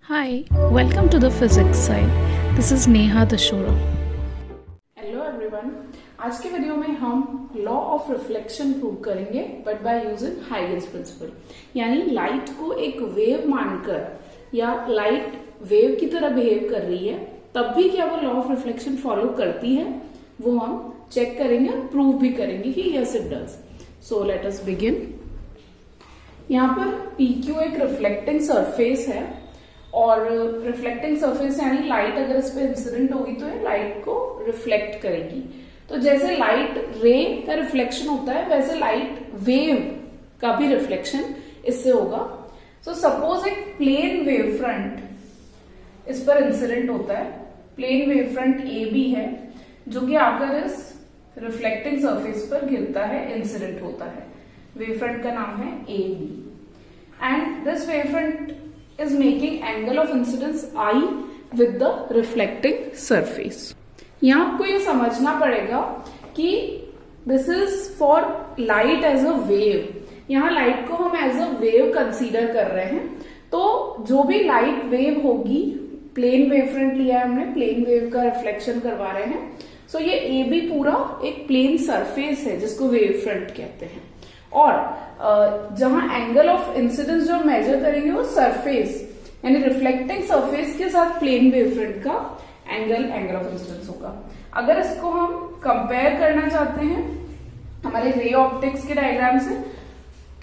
Hi, welcome to the physics side. This is Neha Dashora. Hello everyone, आज के video में हम law of reflection prove करेंगे but by using Huygens principle. यानी light को एक वेव मानकर या लाइट वेव की तरह बिहेव कर रही है तब भी क्या वो लॉ ऑफ रिफ्लेक्शन फॉलो करती है, वो हम चेक करेंगे और प्रूव भी करेंगे कि yes it does. So let us begin. यहाँ पर PQ एक रिफ्लेक्टिंग सरफेस है और रिफ्लेक्टिंग सरफेस यानी लाइट अगर इस पे इंसिडेंट होगी तो ये लाइट को रिफ्लेक्ट करेगी। तो जैसे लाइट रे का रिफ्लेक्शन होता है वैसे लाइट वेव का भी रिफ्लेक्शन इससे होगा। सो सपोज एक प्लेन वेव फ्रंट इस पर इंसिडेंट होता है, प्लेन वेव फ्रंट AB है जो कि आकर इस रिफ्लेक्टिंग सरफेस पर गिरता है, इंसिडेंट होता है। वेव फ्रंट का नाम है AB and this wave front is making angle of incidence I with the reflecting surface। यहाँ आपको ये समझना पड़ेगा कि this is for light as a wave। यहाँ लाइट को हम एज अ वेव कंसीडर कर रहे हैं, तो जो भी लाइट वेव होगी, प्लेन वेव फ्रंट लिया है हमने, प्लेन वेव का रिफ्लेक्शन करवा रहे हैं। सो ये AB पूरा एक प्लेन सरफेस है जिसको वेव फ्रंट कहते हैं और जहां एंगल ऑफ इंसिडेंस जो मेजर करेंगे वो सरफेस यानी रिफ्लेक्टिंग सरफेस के साथ प्लेन वेव फ्रंट का एंगल ऑफ इंसिडेंस होगा। अगर इसको हम कंपेयर करना चाहते हैं हमारे रे ऑप्टिक्स के डायग्राम से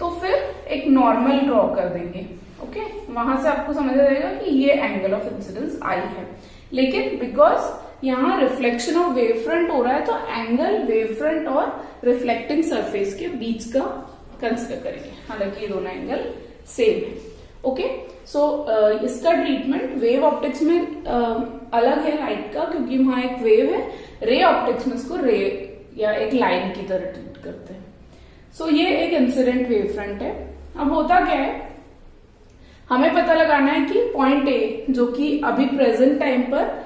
तो फिर एक नॉर्मल ड्रॉ कर देंगे। ओके, वहां से आपको समझ आ जाएगा कि ये एंगल ऑफ इंसिडेंस I है। लेकिन बिकॉज यहाँ रिफ्लेक्शन ऑफ वेव फ्रंट हो रहा है तो एंगल वेव फ्रंट और रिफ्लेक्टिंग सरफेस के बीच का कंसिडर करेंगे, हालांकि ये दोनों एंगल सेम है। ओके, सो इसका ट्रीटमेंट वेव ऑप्टिक्स में अलग है लाइट का, क्योंकि वहां एक वेव है। रे ऑप्टिक्स में इसको रे या एक लाइन की तरह ट्रीट करते हैं। सो ये एक इंसिडेंट वेव फ्रंट है। अब होता क्या है, हमें पता लगाना है कि पॉइंट A जो कि अभी प्रेजेंट टाइम पर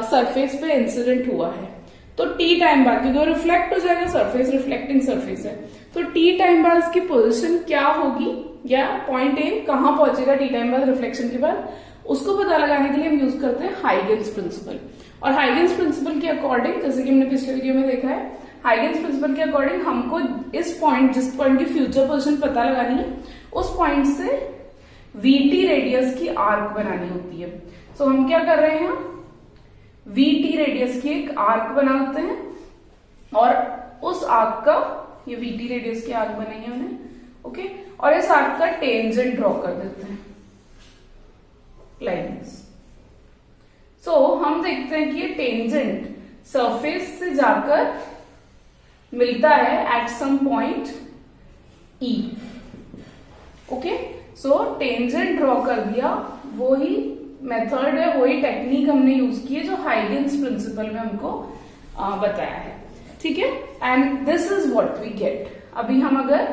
सरफेस पे इंसिडेंट हुआ है, तो T टाइम बाद, क्योंकि रिफ्लेक्ट हो जाएगा, सरफेस रिफ्लेक्टिंग सरफेस है, तो T टाइम बाद इसकी पोजीशन क्या होगी या पॉइंट A कहां पहुंचेगा T टाइम बाद रिफ्लेक्शन के बाद, उसको पता लगाने के लिए हम यूज करते हैं हाइगेंस प्रिंसिपल। और हाइगेंस प्रिंसिपल के अकॉर्डिंग, जैसे कि हमने पिछले वीडियो में देखा है, हाइगेंस प्रिंसिपल के अकॉर्डिंग हमको इस पॉइंट, जिस पॉइंट की फ्यूचर पोजिशन पता लगानी है, उस पॉइंट से VT रेडियस की आर्क बनानी होती है। सो हम क्या कर रहे हैं, VT रेडियस की एक आर्क बनाते हैं और उस आर्क का, ये VT रेडियस की आर्क बनाई है हमने, ओके, और इस आर्क का टेंजेंट ड्रॉ कर देते हैं लाइक दिस। सो हम देखते हैं कि ये टेंजेंट सरफेस से जाकर मिलता है at some point E। Okay, so tangent draw कर दिया, वो ही मेथड है, वही टेक्निक हमने यूज की है जो हाइगेंस प्रिंसिपल में हमको बताया है। ठीक है, and this is what we get. अभी हम अगर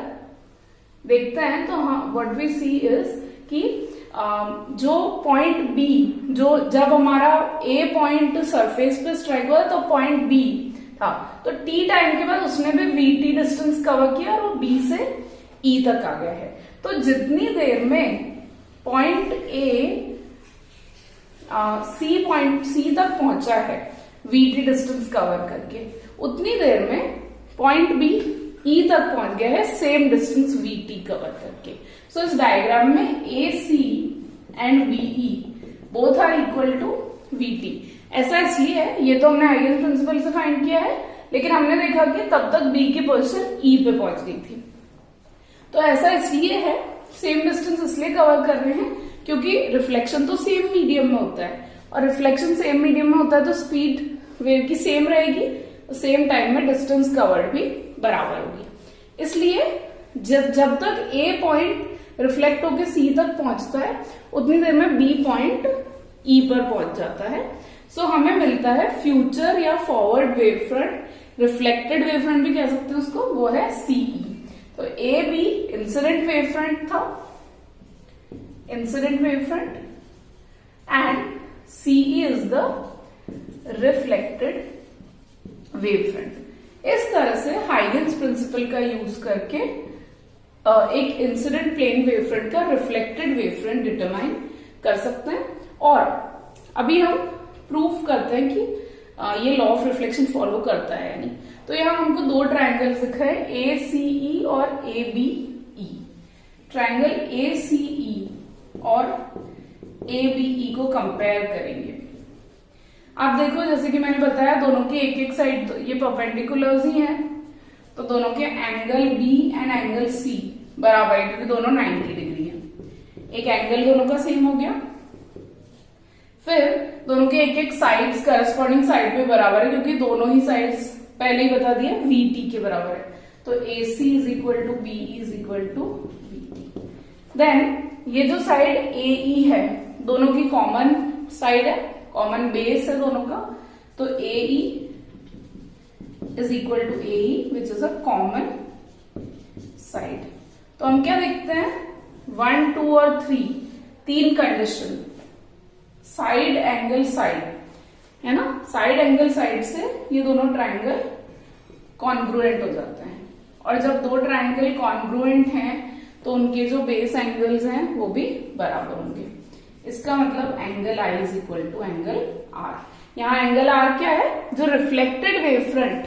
देखते हैं तो व्हाट वी सी इज कि जो पॉइंट B, जो जब हमारा A पॉइंट सरफेस पे स्ट्राइक हुआ तो पॉइंट B था, तो T टाइम के बाद उसने भी VT डिस्टेंस कवर किया और वो B से E तक आ गया है। तो जितनी देर में पॉइंट A C तक पहुंचा है VT डिस्टेंस कवर करके, उतनी देर में पॉइंट B E तक पहुंच गया है सेम डिस्टेंस VT कवर करके। सो इस डायग्राम में AC and BE both are equal to VT। ऐसा इसलिए है, ये तो हमने हाइगेंस प्रिंसिपल से फाइंड किया है, लेकिन हमने देखा कि तब तक B की पोजीशन E पे पहुंच गई थी। तो ऐसा इसलिए है, सेम डिस्टेंस इसलिए कवर कर रहे हैं क्योंकि रिफ्लेक्शन तो सेम मीडियम में होता है, और रिफ्लेक्शन सेम मीडियम में होता है तो स्पीड वेव की सेम रहेगी, सेम टाइम में डिस्टेंस कवर्ड भी बराबर होगी। इसलिए जब तक A पॉइंट रिफ्लेक्ट होकर C तक पहुंचता है उतनी देर में B पॉइंट E पर पहुंच जाता है। सो हमें मिलता है फ्यूचर या forward wave front, reflected wave front भी कह सकते हैं उसको, वो है CE। तो AB इंसिडेंट वेव फ्रंट था, incident wave front, and CE is the reflected wave front. इस तरह से हाइगेंस प्रिंसिपल का यूज करके एक इंसिडेंट प्लेन वेव फ्रंट का रिफ्लेक्टेड वेव फ्रंट डिटरमाइन कर सकते हैं और अभी हम प्रूफ करते हैं कि ये लॉ ऑफ रिफ्लेक्शन फॉलो करता है या नहीं। तो यहाँ हमको दो ट्रायंगल्स दिख रहे हैं, ACE और ABE। ट्रायंगल ACE और ABE को कंपेयर करेंगे। आप देखो जैसे कि मैंने बताया दोनों के एक एक साइड ये परपेंडिकुलर्स ही हैं, तो दोनों के angle B and angle C बराबर है क्योंकि दोनों 90 डिग्री हैं। एक एंगल दोनों का सेम हो गया। फिर दोनों के एक एक साइड्स करस्पॉन्डिंग साइड पे बराबर है क्योंकि दोनों ही साइड्स पहले ही बता दिया VT के बराबर है। तो AC is equal to BE is equal to VT। Then ये जो साइड AE है दोनों की कॉमन साइड है, कॉमन बेस है दोनों का, तो AE is equal to AE which is a common side. तो हम क्या देखते हैं 1, 2 और 3 तीन कंडीशन, साइड एंगल साइड है ना, साइड एंगल साइड से ये दोनों ट्रायंगल कॉन्ग्रुएंट हो जाते हैं। और जब दो ट्रायंगल कॉन्ग्रुएंट हैं तो उनके जो बेस एंगल्स हैं वो भी बराबर होंगे। इसका मतलब angle I is equal to angle R। यहाँ एंगल R क्या है, जो reflected wave front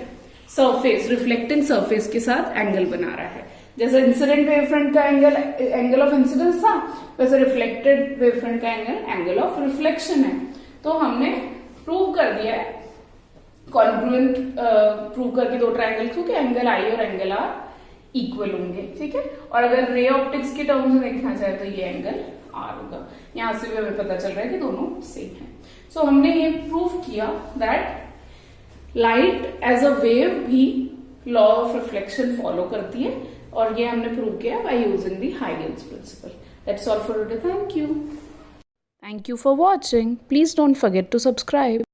surface, reflecting surface के साथ एंगल बना रहा है। जैसे इंसिडेंट वेव फ्रंट का एंगल ऑफ इंसिडेंस था, वैसे रिफ्लेक्टेड वेव फ्रंट का एंगल ऑफ रिफ्लेक्शन है। तो हमने प्रूव कर दिया है कॉन्ग्रुएंट प्रूव करके दो ट्रायंगल क्योंकि एंगल I और एंगल R इक्वल होंगे, ठीक है। और अगर रे ऑप्टिक्स के टर्म्स में देखना चाहे तो ये एंगल R होगा। यहां से भी हमें पता चल रहा है कि दोनों सेम है। सो हमने ये प्रूव किया that light as a wave भी लॉ ऑफ रिफ्लेक्शन फॉलो करती है, और ये हमने प्रूव किया by using the Huygens principle. That's all for today. Thank you. Thank you for watching. Please don't forget to subscribe.